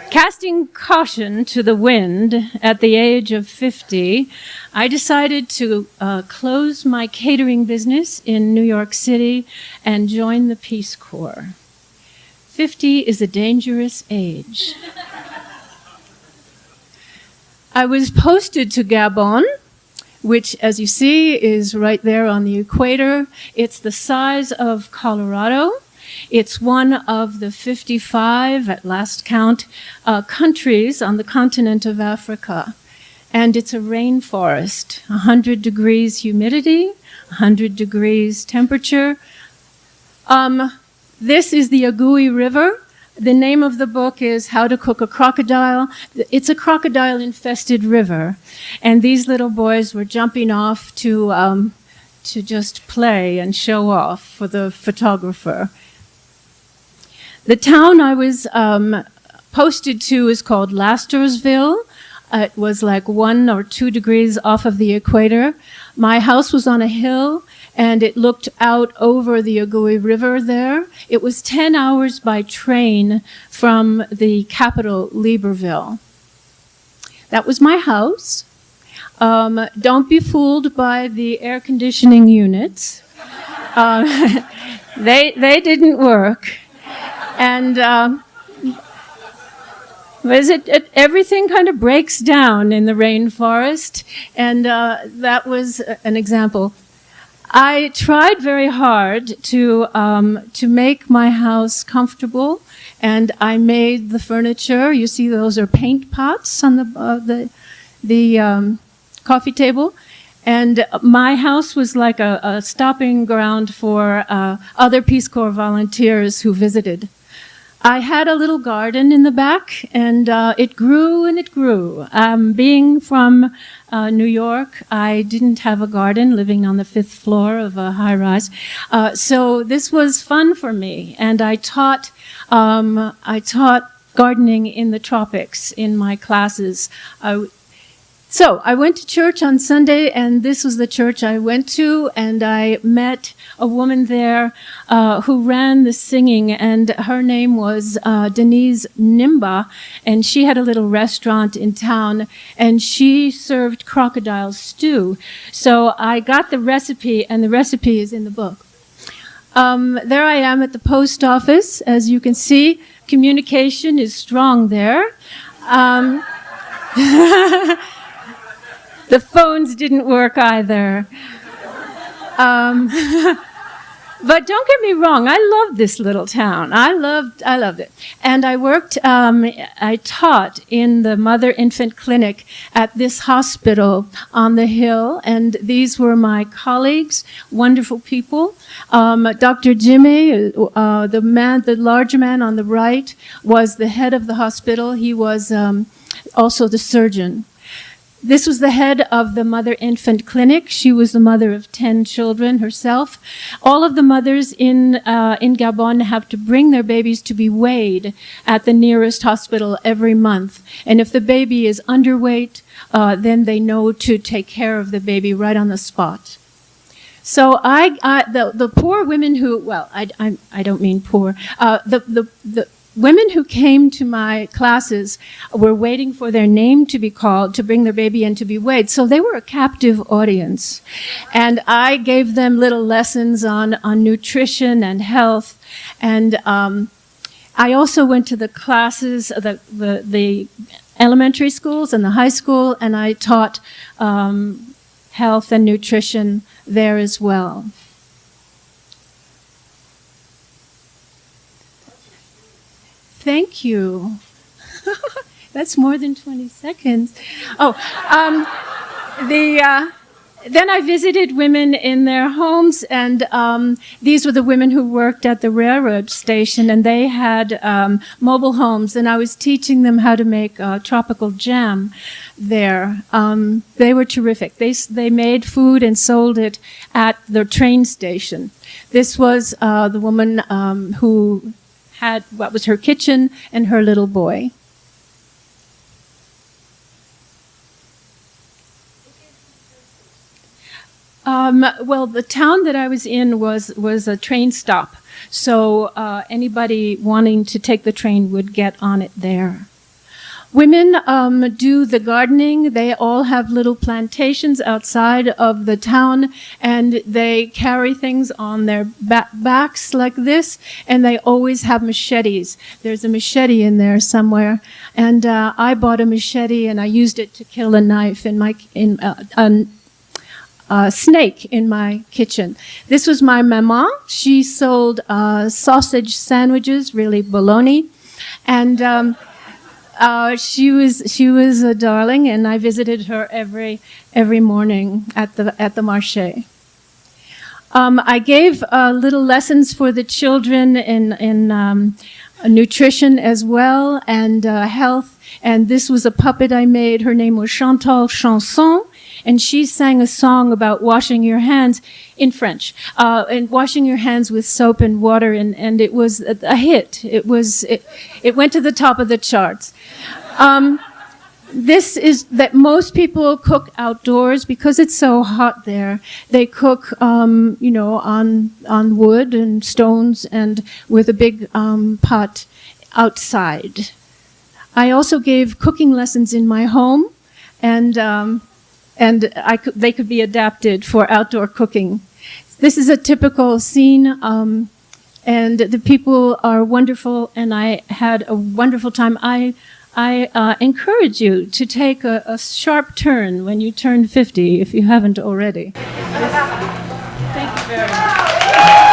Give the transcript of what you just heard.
Casting caution to the wind at the age of 50, I decided to close my catering business in New York City and join the Peace Corps. 50 is a dangerous age. I was posted to Gabon, which, as you see, is right there on the equator. It's the size of Colorado. It's one of the 55, at last count, countries on the continent of Africa. And it's a rainforest, 100 degrees humidity, 100 degrees temperature. This is the Agui River. The name of the book is How to Cook a Crocodile. It's a crocodile-infested river. And these little boys were jumping off to just play and show off for the photographer. The town I was posted to is called Lastersville. It was like 1 or 2 degrees off of the equator. My house was on a hill, and it looked out over the Agui River there. It was 10 hours by train from the capital, Libreville. That was my house. Don't be fooled by the air conditioning units. They didn't work. And everything kind of breaks down in the rainforest, and that was an example. I tried very hard to make my house comfortable, and I made the furniture. You see, those are paint pots on the coffee table. And my house was like a stopping ground for other Peace Corps volunteers who visited. I had a little garden in the back, and it grew and it grew. Being from New York, I didn't have a garden, living on the 5th floor of a high-rise. So this was fun for me, and I taught gardening in the tropics in my classes. So I went to church on Sunday, and this was the church I went to, and I met a woman there who ran the singing, and her name was Denise Nimba, and she had a little restaurant in town, and she served crocodile stew. So I got the recipe, and the recipe is in the book. There I am at the post office. As you can see, communication is strong there. The phones didn't work either. But don't get me wrong, I loved this little town. I loved it. And I worked, I taught in the mother-infant clinic at this hospital on the hill, and these were my colleagues, wonderful people. Dr. Jimmy, the large man on the right, was the head of the hospital. He was also the surgeon. This was the head of the mother-infant clinic. She was the mother of 10 children herself. All of the mothers in Gabon have to bring their babies to be weighed at the nearest hospital every month. And if the baby is underweight, then they know to take care of the baby right on the spot. So the poor women who, well, I don't mean poor, the women who came to my classes were waiting for their name to be called to bring their baby in to be weighed. So they were a captive audience. And I gave them little lessons on nutrition and health. And I also went to the classes, the elementary schools and the high school, and I taught health and nutrition there as well. Thank you. That's more than 20 seconds. Then I visited women in their homes, and these were the women who worked at the railroad station, and they had mobile homes, and I was teaching them how to make tropical jam there. They were terrific. They made food and sold it at the train station. This was the woman who had what was her kitchen and her little boy. Well, the town that I was in was a train stop, so anybody wanting to take the train would get on it there. Women do the gardening. They all have little plantations outside of the town, and they carry things on their backs like this, and they always have machetes. There's a machete in there somewhere, and I bought a machete, and I used it to kill a snake in my kitchen. This was my maman. She sold sausage sandwiches, really bologna, and she was a darling, and I visited her every morning at the marché. I gave little lessons for the children in nutrition as well, and health. And this was a puppet I made. Her name was Chantal Chanson, and she sang a song about washing your hands in French, and washing your hands with soap and water, and it was a hit. It went to the top of the charts. This is that most people cook outdoors because it's so hot there. They cook, on wood and stones and with a big pot outside. I also gave cooking lessons in my home, and they could be adapted for outdoor cooking. This is a typical scene, and the people are wonderful, and I had a wonderful time. I encourage you to take a sharp turn when you turn 50, if you haven't already. Thank you very much.